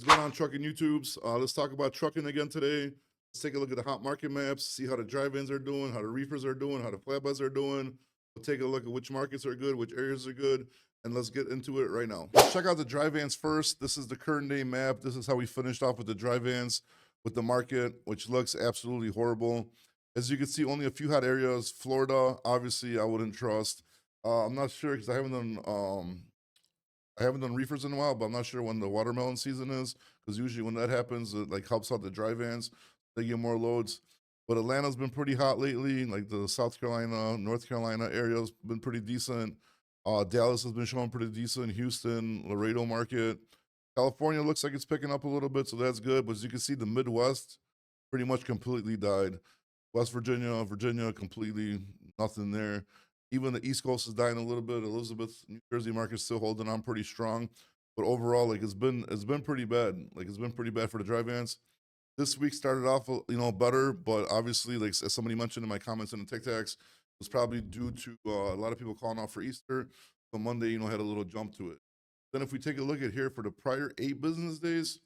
What's going on, trucking YouTubes? Let's talk about trucking again today. Let's take a look at the hot market maps, see how the drive-ins are doing, how the reefers are doing, how the flatbeds are doing. We'll take a look at which markets are good, which areas are good, and let's get into it right now. Let's check out the drive-ins first. This is the current day map. This is how we finished off with the drive-ins with the market, which looks absolutely horrible. As you can see, only a few hot areas. Florida, obviously, I wouldn't trust. I'm not sure because I haven't done reefers in a while, but I'm not sure when the watermelon season is because usually when that happens, it like helps out the dry vans. They get more loads. But Atlanta's been pretty hot lately. Like the South Carolina, North Carolina area's been pretty decent. Dallas has been showing pretty decent. Houston, Laredo market. California looks like it's picking up a little bit, so that's good. But as you can see, the Midwest pretty much completely died. West Virginia, completely nothing there. Even the East Coast is dying a little bit. Elizabeth, New Jersey market's still holding on pretty strong, but overall, like it's been pretty bad. Like it's been pretty bad for the dry vans. This week started off, better, but obviously, like as somebody mentioned in my comments in the TikToks, was probably due to a lot of people calling off for Easter. So Monday, had a little jump to it. Then if we take a look at here for the prior 8 business days,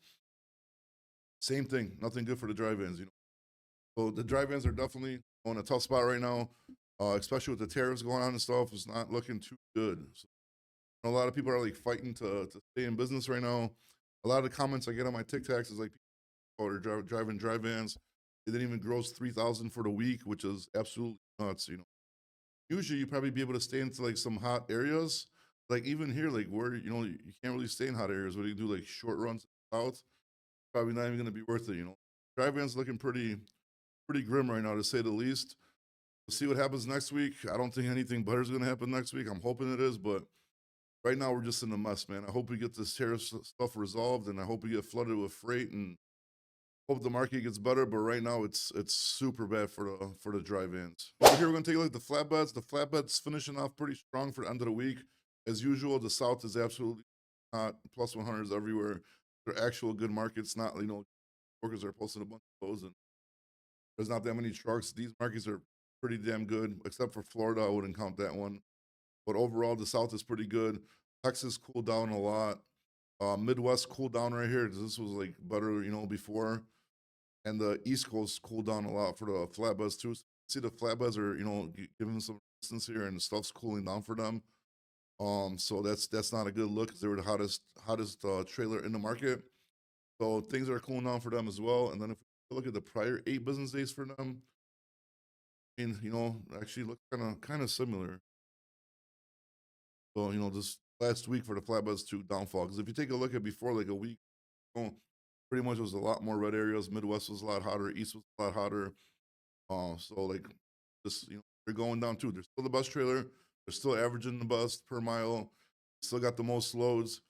same thing. Nothing good for the dry vans. So the drive-ins are definitely on a tough spot right now, especially with the tariffs going on and stuff. It's not looking too good. So, a lot of people are like fighting to stay in business right now. A lot of the comments I get on my TikToks is like, people are driving drive-ins. They didn't even gross 3,000 for the week, which is absolutely nuts. Usually you probably be able to stay into like some hot areas. Like even here, like where you can't really stay in hot areas. Where you do like short runs out, probably not even going to be worth it. Drive-ins looking pretty grim right now to say the least. We'll see what happens next week. I don't think anything better is going to happen next week. I'm hoping it is, but right now we're just in a mess, man. I hope we get this tariff stuff resolved, and I hope we get flooded with freight, and hope the market gets better. But right now it's super bad for the drive-ins. Over here we're going to take a look at the flatbeds. The flatbeds finishing off pretty strong for the end of the week. As usual, the South is absolutely hot. Plus 100s everywhere. They're actual good markets, not workers are posting a bunch of those, and there's not that many trucks. These markets are pretty damn good, except for Florida. I wouldn't count that one. But overall, the South is pretty good. Texas cooled down a lot. Midwest cooled down right here. This was like better, before. And the East Coast cooled down a lot for the flatbeds too. So see, the flatbeds are, giving some distance here, and the stuff's cooling down for them. So that's not a good look because they were the hottest trailer in the market. So things are cooling down for them as well. And then if we look at the prior 8 business days for them, mean, actually look kind of similar. So, this last week for the flatbeds to downfall. Because if you take a look at before like a week, pretty much it was a lot more red areas. Midwest was a lot hotter. East was a lot hotter. So like this, they're going down too. They're still the bus trailer. They're still averaging the bus per mile. Still got the most loads.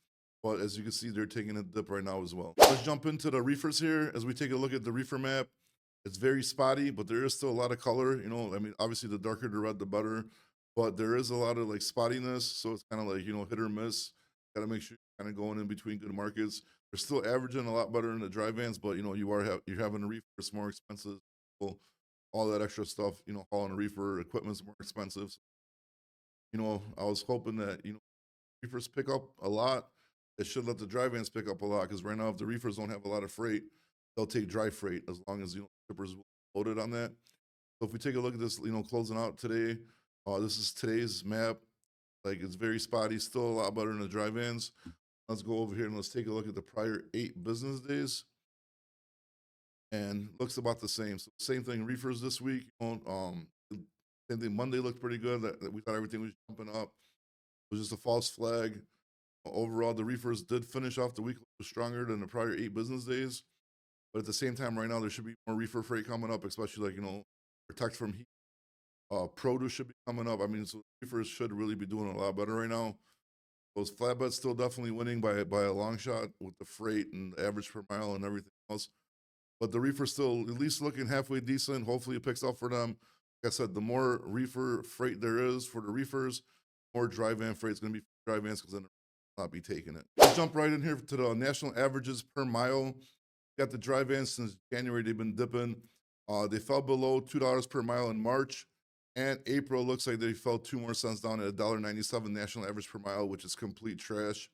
But as you can see, they're taking a dip right now as well. Let's jump into the reefers here as we take a look at the reefer map. It's very spotty, but there is still a lot of color. I mean, obviously the darker the red, the better. But there is a lot of like spottiness, so it's kind of like hit or miss. Got to make sure you're kind of going in between good markets. They're still averaging a lot better in the dry vans, but you're having a reefer. It's more expensive. Well, all that extra stuff, hauling a reefer equipment's more expensive. I was hoping that reefers pick up a lot. It should let the dry vans pick up a lot because right now, if the reefers don't have a lot of freight, they'll take dry freight as long as shippers loaded on that. So if we take a look at this, closing out today, this is today's map. Like it's very spotty, still a lot better than the dry vans. Let's go over here and let's take a look at the prior 8 business days, and looks about the same. So same thing, reefers this week. Same thing. Monday looked pretty good. That we thought everything was jumping up. It was just a false flag. Overall, the reefers did finish off the week stronger than the prior 8 business days. But at the same time, right now there should be more reefer freight coming up, especially like protect from heat. Produce should be coming up. I mean, so reefers should really be doing a lot better right now. Those flatbeds still definitely winning by a long shot with the freight and average per mile and everything else. But the reefer still at least looking halfway decent. Hopefully it picks up for them. Like I said, the more reefer freight there is for the reefers, more dry van freight is going to be for dry vans because then they'll not be taking it. Let's jump right in here to the national averages per mile. Got the dry vans since January. They've been dipping. They fell below $2 per mile in March. And April looks like they fell 2 more cents down at $1.97 national average per mile, which is complete trash.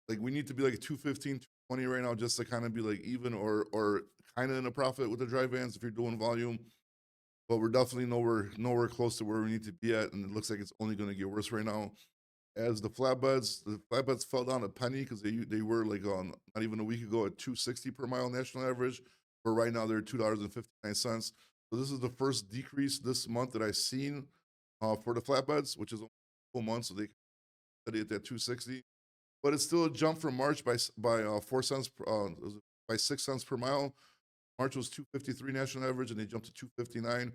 Like we need to be like 215, 20 right now, just to kind of be like even or kind of in a profit with the dry vans if you're doing volume. But we're definitely nowhere close to where we need to be at, and it looks like it's only going to get worse right now. As the flatbeds fell down a penny because they were like on not even a week ago at 260 per mile national average, but right now they're $2.59. So this is the first decrease this month that I've seen for the flatbeds, which is a full month. So they steady at that 260, but it's still a jump from March by 4 cents by 6 cents per mile. March was 253 national average, and they jumped to 259.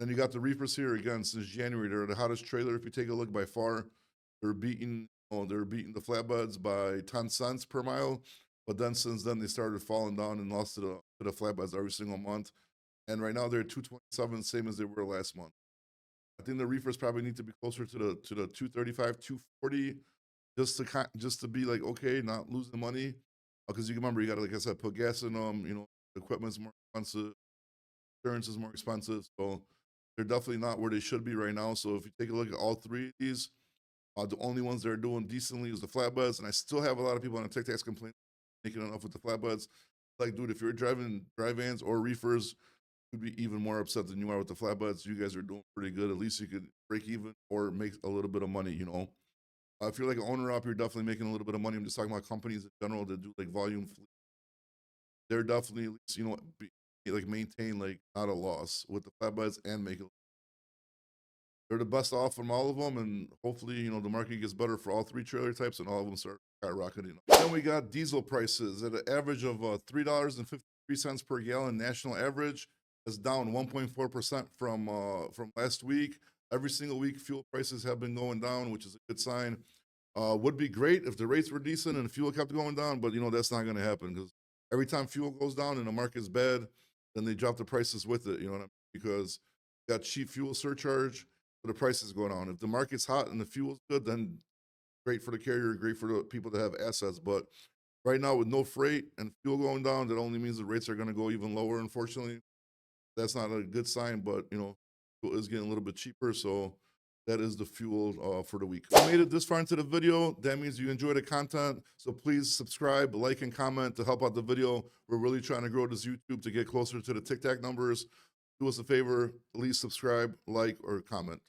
Then you got the Reefers here again since January. They're the hottest trailer. If you take a look by far, they're beating the flatbeds by 10 cents per mile. But then since then they started falling down and lost to the flatbeds every single month. And right now they're 227, same as they were last month. I think the Reefers probably need to be closer to the 235, 240, just to be like okay, not losing money. Because you remember you got to, like I said, put gas in them. Equipment's more expensive, insurance is more expensive, so they're definitely not where they should be right now. So if you take a look at all three of these, the only ones that are doing decently is the flatbeds, and I still have a lot of people on the TikToks complaining making enough with the flatbeds. Like, dude, if you're driving dry vans or reefers, you'd be even more upset than you are with the flatbeds. You guys are doing pretty good. At least you could break even or make a little bit of money. If you're like an owner up, you're definitely making a little bit of money. I'm just talking about companies in general that do like volume fleet. They're definitely at least like maintain like not a loss with the flatbeds and make it. They're the best off from all of them, and hopefully the market gets better for all three trailer types, and all of them start skyrocketing. Then we got diesel prices at an average of $3.53 per gallon national average. That's down 1.4% from last week. Every single week, fuel prices have been going down, which is a good sign. Would be great if the rates were decent and the fuel kept going down, but that's not going to happen because every time fuel goes down and the market's bad, then they drop the prices with it. You know what I mean? Because you got cheap fuel surcharge, so the prices go down. If the market's hot and the fuel's good, then great for the carrier, great for the people that have assets. But right now, with no freight and fuel going down, that only means the rates are going to go even lower. Unfortunately, that's not a good sign. But fuel is getting a little bit cheaper, so that is the fuel for the week. If you made it this far into the video, that means you enjoy the content. So please subscribe, like, and comment to help out the video. We're really trying to grow this YouTube to get closer to the TikTok numbers. Do us a favor, please subscribe, like, or comment.